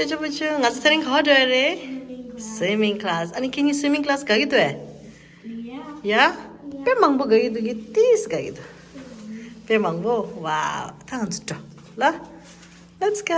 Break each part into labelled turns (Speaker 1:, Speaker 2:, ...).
Speaker 1: 저저부주 가서 트레이닝 가줘야 돼. 스위밍 클래스. 아니 can you swimming class 가기도 해? 야? 빼망보 가기도 띠스 가기도. 빼망보. 와우. 탕 좋죠. 라? Let's go.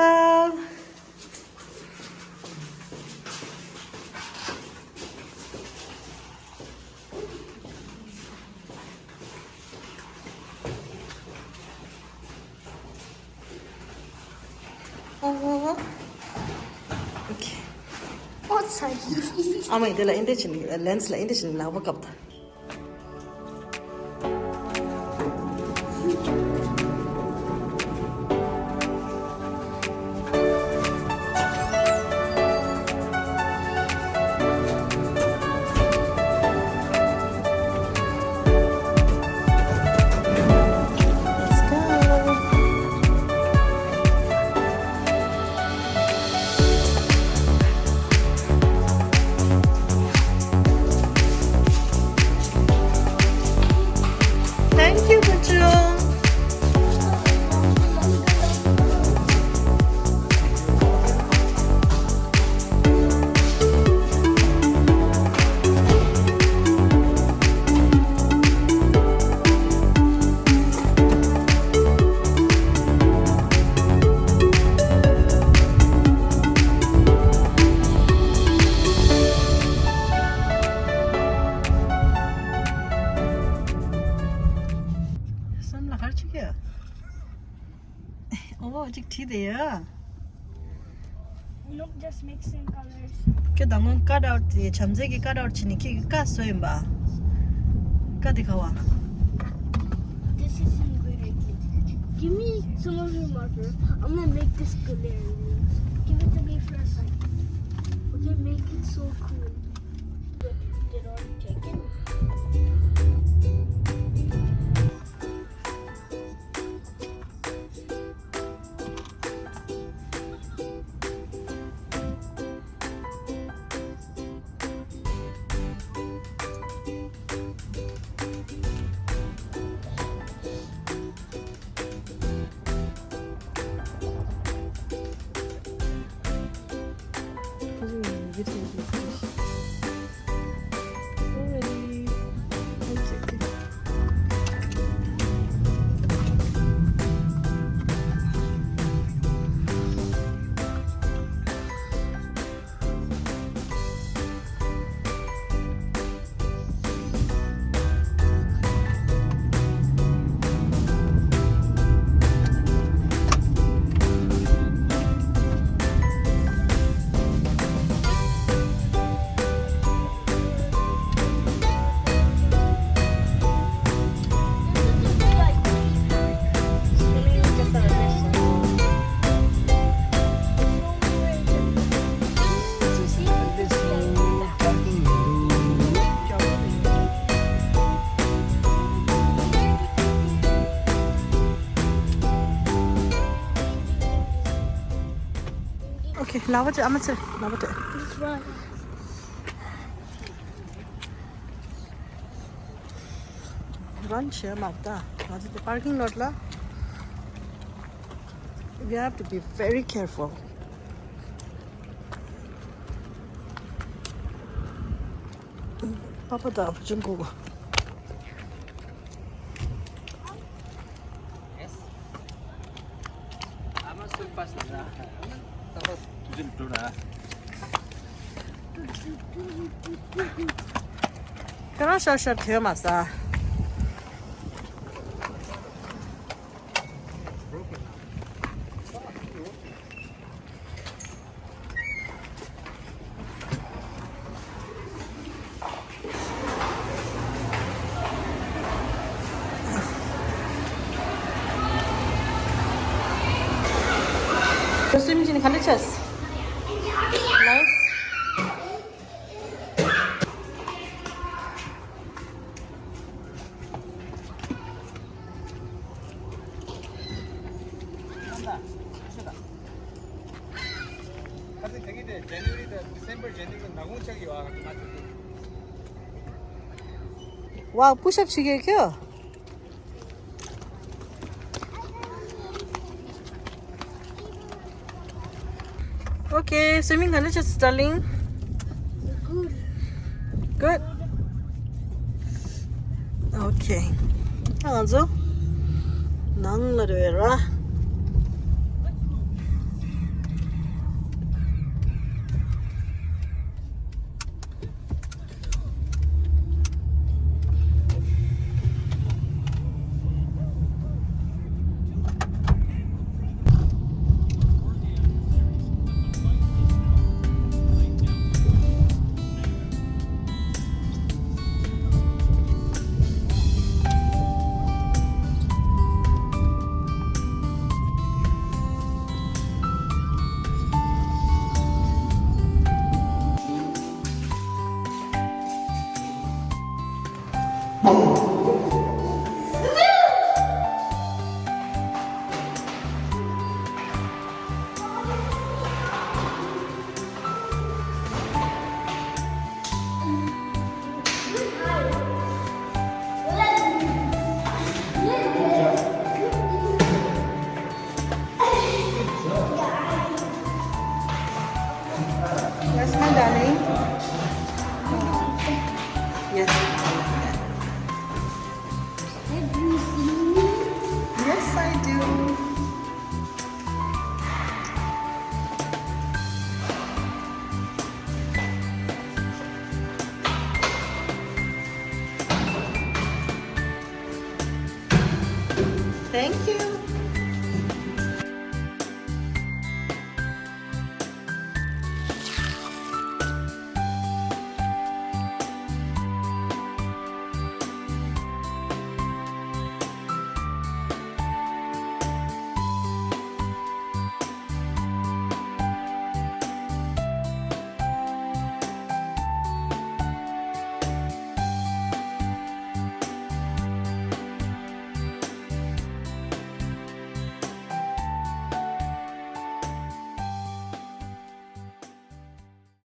Speaker 1: Okay.
Speaker 2: Outside.
Speaker 1: Ama ito la hindi sini lens la hindi sini lawa kapta. Thank you, Buju. 썸라 갈치기야. 아직 티대야.
Speaker 2: Nope, just mixing colors.
Speaker 1: 그 당은 까다우티 잠재기 까다우치니 키 깠어요 봐. 까디 가와.
Speaker 2: This isn't good idea. Give me some of your marker. I'm gonna make this clear. Give it to me for a second. Okay, make it so cool. Did already take it?
Speaker 1: 오케이 나머지 아무튼 나머지.
Speaker 2: That's right.
Speaker 1: 런치야 맞다. 맞을 때 파킹 롯라. We have to be very careful. 바쁘다 중국어.
Speaker 3: Ama sulpas na. Tapos tujul dura.
Speaker 1: 그런 셔셔 되어 맞아. 수임진이 가르쳤어. 나이스.
Speaker 3: Kasi kagi de January to December January nagunchagi wa mati.
Speaker 1: 와, 푸시업 시계겨. Okay, swimming ka na siya, darling.
Speaker 2: Good.
Speaker 1: Good. Okay. Hanzo. Nang la dera. Yes, my darling. Yes.
Speaker 2: Have you seen me?
Speaker 1: Yes, I do. Thank you.